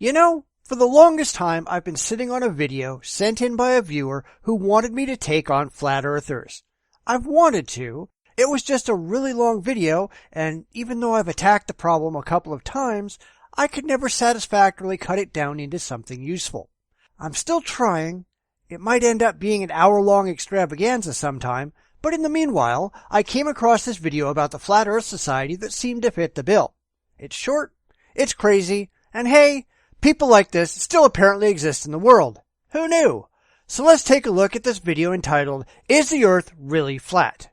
For the longest time I've been sitting on a video sent in by a viewer who wanted me to take on flat earthers. I've wanted to. It was just a really long video, and even though I've attacked the problem a couple of times, I could never satisfactorily cut it down into something useful. I'm still trying. It might end up being an hour-long extravaganza sometime, but in the meanwhile, I came across this video about the Flat Earth Society that seemed to fit the bill. It's short, it's crazy, and hey, people like this still apparently exist in the world. Who knew? So let's take a look at this video entitled, Is the Earth Really Flat?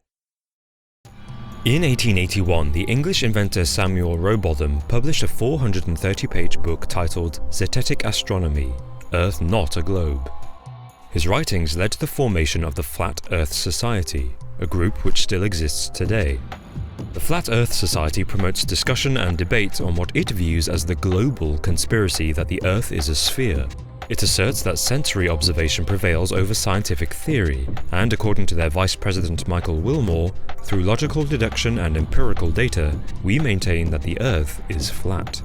In 1881, the English inventor Samuel Rowbotham published a 430-page book titled Zetetic Astronomy, Earth Not a Globe. His writings led to the formation of the Flat Earth Society, a group which still exists today. The Flat Earth Society promotes discussion and debate on what it views as the global conspiracy that the Earth is a sphere. It asserts that sensory observation prevails over scientific theory, and according to their vice president Michael Wilmore, through logical deduction and empirical data, we maintain that the Earth is flat.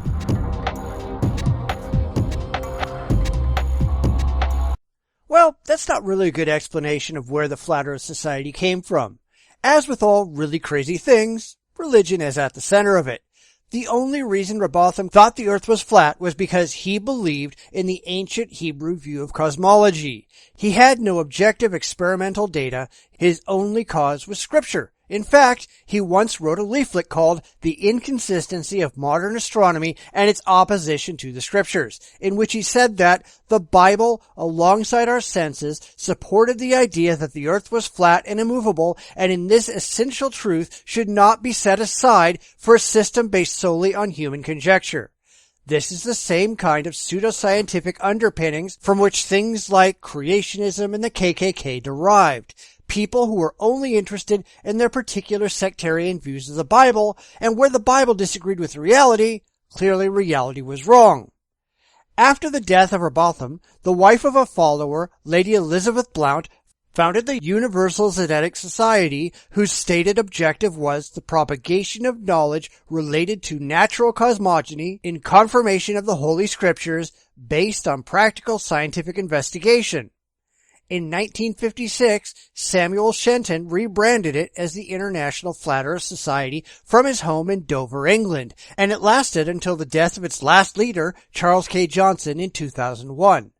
Well, that's not really a good explanation of where the Flat Earth Society came from. As with all really crazy things, religion is at the center of it. The only reason Rowbotham thought the Earth was flat was because he believed in the ancient Hebrew view of cosmology. He had no objective experimental data. His only cause was Scripture. In fact, he once wrote a leaflet called The Inconsistency of Modern Astronomy and Its Opposition to the Scriptures, in which he said that the Bible, alongside our senses, supported the idea that the earth was flat and immovable, and in this essential truth should not be set aside for a system based solely on human conjecture. This is the same kind of pseudoscientific underpinnings from which things like creationism and the KKK derived. People who were only interested in their particular sectarian views of the Bible, and where the Bible disagreed with reality, clearly reality was wrong. After the death of Rowbotham, the wife of a follower, Lady Elizabeth Blount, founded the Universal Zetetic Society, whose stated objective was the propagation of knowledge related to natural cosmogony in confirmation of the Holy Scriptures based on practical scientific investigation. In 1956, Samuel Shenton rebranded it as the International Flat Earth Society from his home in Dover, England, and it lasted until the death of its last leader, Charles K. Johnson, in 2001.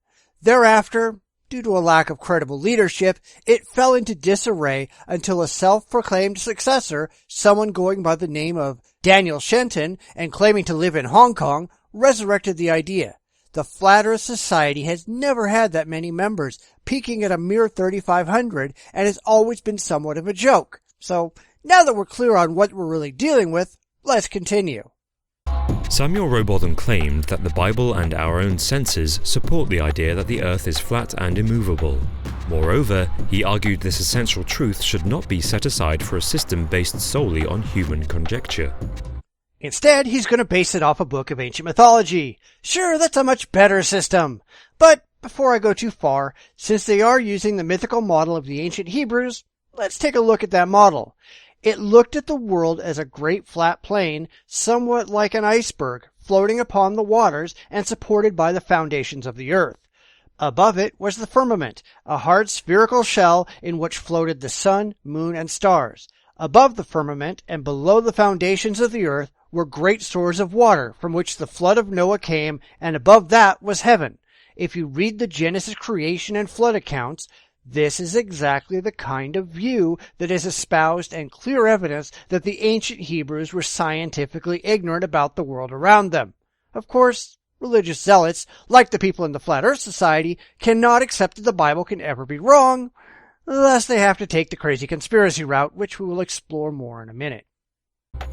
Thereafter, due to a lack of credible leadership, it fell into disarray until a self-proclaimed successor, someone going by the name of Daniel Shenton and claiming to live in Hong Kong, resurrected the idea. The Flat Earth Society has never had that many members, peaking at a mere 3,500, and has always been somewhat of a joke. So, now that we're clear on what we're really dealing with, let's continue. Samuel Rowbotham claimed that the Bible and our own senses support the idea that the Earth is flat and immovable. Moreover, he argued this essential truth should not be set aside for a system based solely on human conjecture. Instead, he's going to base it off a book of ancient mythology. Sure, that's a much better system. But before I go too far, since they are using the mythical model of the ancient Hebrews, let's take a look at that model. It looked at the world as a great flat plain, somewhat like an iceberg, floating upon the waters and supported by the foundations of the earth. Above it was the firmament, a hard spherical shell in which floated the sun, moon, and stars. Above the firmament and below the foundations of the earth were great stores of water from which the flood of Noah came, and above that was heaven. If you read the Genesis creation and flood accounts, this is exactly the kind of view that is espoused and clear evidence that the ancient Hebrews were scientifically ignorant about the world around them. Of course, religious zealots, like the people in the Flat Earth Society, cannot accept that the Bible can ever be wrong, thus they have to take the crazy conspiracy route, which we will explore more in a minute.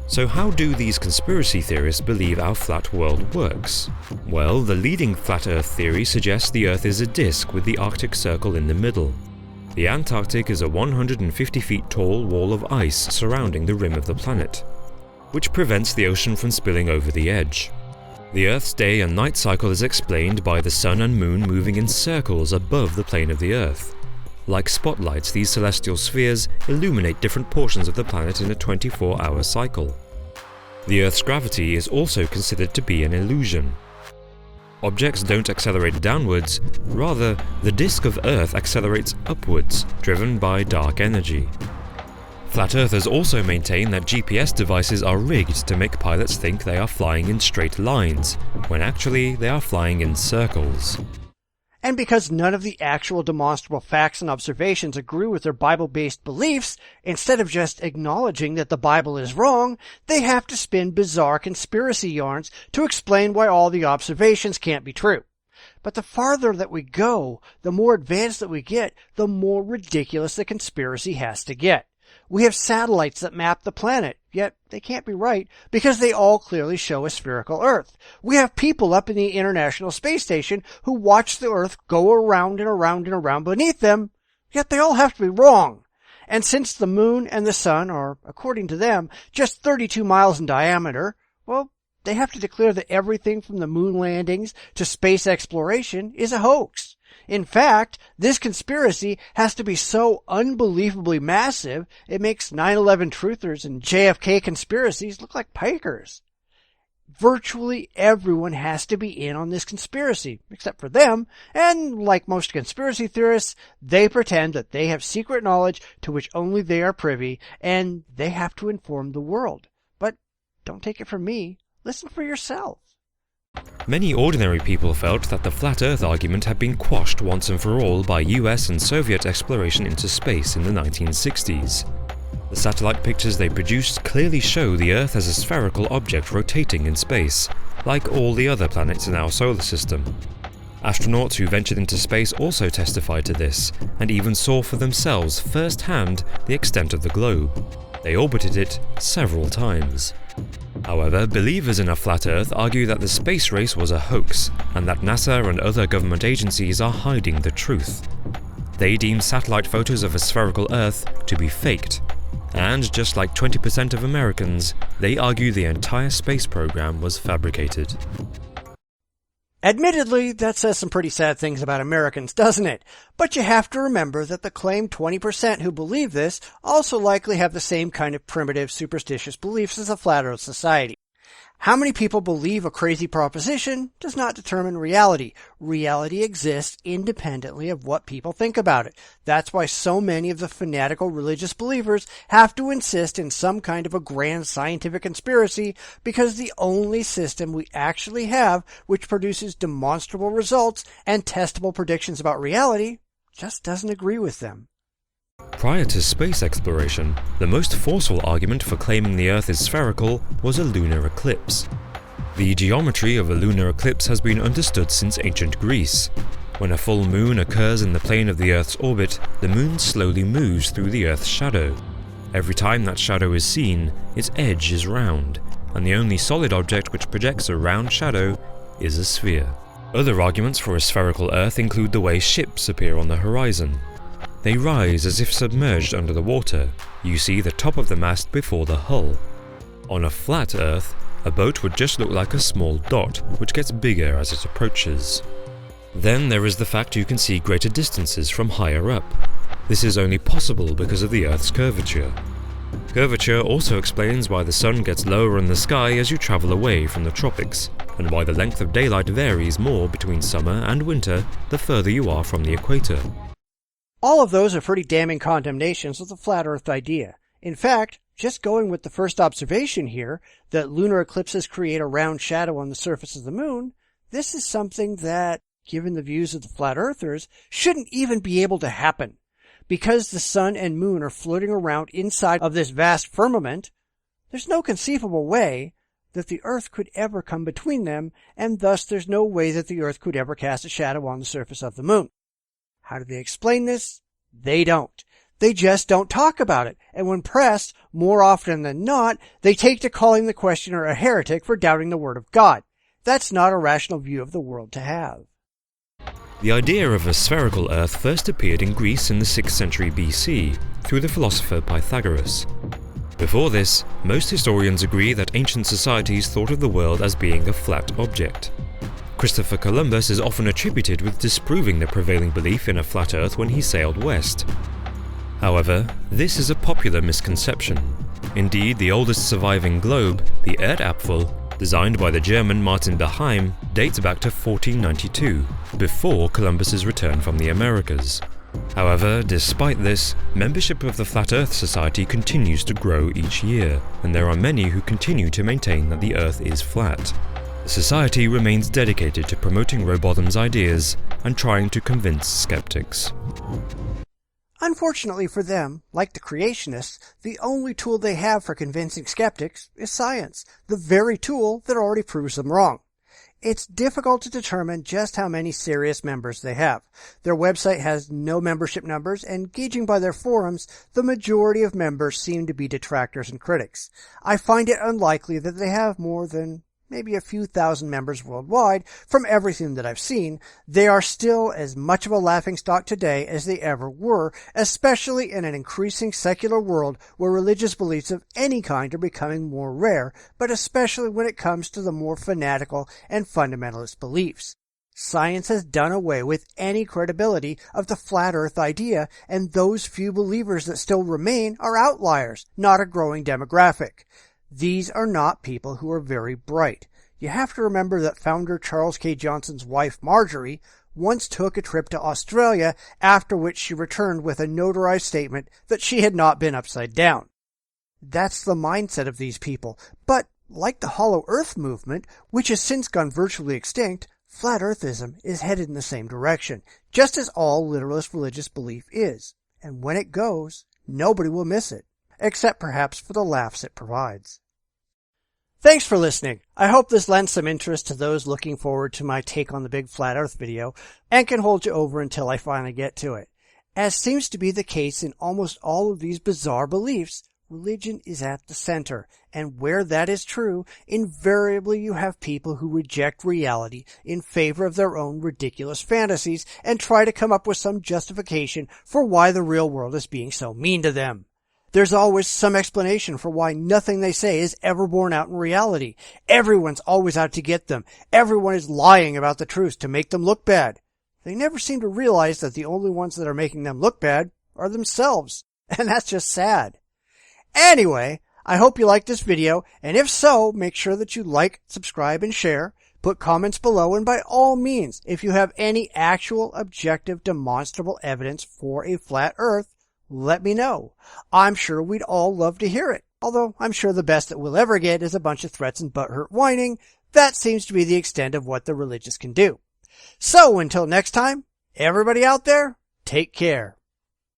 So how do these conspiracy theorists believe our flat world works? Well, the leading flat Earth theory suggests the Earth is a disk with the Arctic Circle in the middle. The Antarctic is a 150 feet tall wall of ice surrounding the rim of the planet, which prevents the ocean from spilling over the edge. The Earth's day and night cycle is explained by the sun and moon moving in circles above the plane of the Earth. Like spotlights, these celestial spheres illuminate different portions of the planet in a 24-hour cycle. The Earth's gravity is also considered to be an illusion. Objects don't accelerate downwards, rather, the disk of Earth accelerates upwards, driven by dark energy. Flat Earthers also maintain that GPS devices are rigged to make pilots think they are flying in straight lines, when actually they are flying in circles. And because none of the actual demonstrable facts and observations agree with their Bible-based beliefs, instead of just acknowledging that the Bible is wrong, they have to spin bizarre conspiracy yarns to explain why all the observations can't be true. But the farther that we go, the more advanced that we get, the more ridiculous the conspiracy has to get. We have satellites that map the planet, yet they can't be right because they all clearly show a spherical Earth. We have people up in the International Space Station who watch the Earth go around and around and around beneath them, yet they all have to be wrong. And since the Moon and the Sun are, according to them, just 32 miles in diameter, well, they have to declare that everything from the moon landings to space exploration is a hoax. In fact, this conspiracy has to be so unbelievably massive, it makes 9/11 truthers and JFK conspiracies look like pikers. Virtually everyone has to be in on this conspiracy, except for them, and like most conspiracy theorists, they pretend that they have secret knowledge to which only they are privy, and they have to inform the world. But don't take it from me. Listen for yourself. Many ordinary people felt that the flat Earth argument had been quashed once and for all by US and Soviet exploration into space in the 1960s. The satellite pictures they produced clearly show the Earth as a spherical object rotating in space, like all the other planets in our solar system. Astronauts who ventured into space also testified to this, and even saw for themselves firsthand the extent of the globe. They orbited it several times. However, believers in a flat Earth argue that the space race was a hoax, and that NASA and other government agencies are hiding the truth. They deem satellite photos of a spherical Earth to be faked, and just like 20% of Americans, they argue the entire space program was fabricated. Admittedly, that says some pretty sad things about Americans, doesn't it? But you have to remember that the claimed 20% who believe this also likely have the same kind of primitive, superstitious beliefs as the Flat Earth Society. How many people believe a crazy proposition does not determine reality. Reality exists independently of what people think about it. That's why so many of the fanatical religious believers have to insist in some kind of a grand scientific conspiracy, because the only system we actually have which produces demonstrable results and testable predictions about reality just doesn't agree with them. Prior to space exploration, the most forceful argument for claiming the Earth is spherical was a lunar eclipse. The geometry of a lunar eclipse has been understood since ancient Greece. When a full moon occurs in the plane of the Earth's orbit, the moon slowly moves through the Earth's shadow. Every time that shadow is seen, its edge is round, and the only solid object which projects a round shadow is a sphere. Other arguments for a spherical Earth include the way ships appear on the horizon. They rise as if submerged under the water. You see the top of the mast before the hull. On a flat Earth, a boat would just look like a small dot, which gets bigger as it approaches. Then there is the fact you can see greater distances from higher up. This is only possible because of the Earth's curvature. Curvature also explains why the sun gets lower in the sky as you travel away from the tropics, and why the length of daylight varies more between summer and winter the further you are from the equator. All of those are pretty damning condemnations of the flat Earth idea. In fact, just going with the first observation here, that lunar eclipses create a round shadow on the surface of the moon, this is something that, given the views of the flat earthers, shouldn't even be able to happen. Because the sun and moon are floating around inside of this vast firmament, there's no conceivable way that the Earth could ever come between them, and thus there's no way that the Earth could ever cast a shadow on the surface of the moon. How do they explain this? They don't. They just don't talk about it. And when pressed, more often than not, they take to calling the questioner a heretic for doubting the Word of God. That's not a rational view of the world to have. The idea of a spherical Earth first appeared in Greece in the 6th century BC, through the philosopher Pythagoras. Before this, most historians agree that ancient societies thought of the world as being a flat object. Christopher Columbus is often attributed with disproving the prevailing belief in a flat Earth when he sailed west. However, this is a popular misconception. Indeed, the oldest surviving globe, the Erdapfel, designed by the German Martin Beheim, dates back to 1492, before Columbus's return from the Americas. However, despite this, membership of the Flat Earth Society continues to grow each year, and there are many who continue to maintain that the Earth is flat. The Society remains dedicated to promoting Rowbotham's ideas and trying to convince skeptics. Unfortunately for them, like the creationists, the only tool they have for convincing skeptics is science, the very tool that already proves them wrong. It's difficult to determine just how many serious members they have. Their website has no membership numbers, and gauging by their forums, the majority of members seem to be detractors and critics. I find it unlikely that they have more than maybe a few thousand members worldwide. From everything that I've seen, they are still as much of a laughingstock today as they ever were, especially in an increasing secular world where religious beliefs of any kind are becoming more rare, but especially when it comes to the more fanatical and fundamentalist beliefs. Science has done away with any credibility of the flat earth idea, and those few believers that still remain are outliers, not a growing demographic. These are not people who are very bright. You have to remember that founder Charles K. Johnson's wife, Marjorie, once took a trip to Australia, after which she returned with a notarized statement that she had not been upside down. That's the mindset of these people. But like the Hollow Earth movement, which has since gone virtually extinct, Flat Earthism is headed in the same direction, just as all literalist religious belief is. And when it goes, nobody will miss it, except perhaps for the laughs it provides. Thanks for listening. I hope this lends some interest to those looking forward to my take on the big flat earth video, and can hold you over until I finally get to it. As seems to be the case in almost all of these bizarre beliefs, religion is at the center, and where that is true, invariably you have people who reject reality in favor of their own ridiculous fantasies and try to come up with some justification for why the real world is being so mean to them. There's always some explanation for why nothing they say is ever borne out in reality. Everyone's always out to get them. Everyone is lying about the truth to make them look bad. They never seem to realize that the only ones that are making them look bad are themselves. And that's just sad. Anyway, I hope you liked this video, and if so, make sure that you like, subscribe, and share. Put comments below, and by all means, if you have any actual, objective, demonstrable evidence for a flat earth, let me know. I'm sure we'd all love to hear it. Although I'm sure the best that we'll ever get is a bunch of threats and butthurt whining. That seems to be the extent of what the religious can do. So until next time, everybody out there, take care.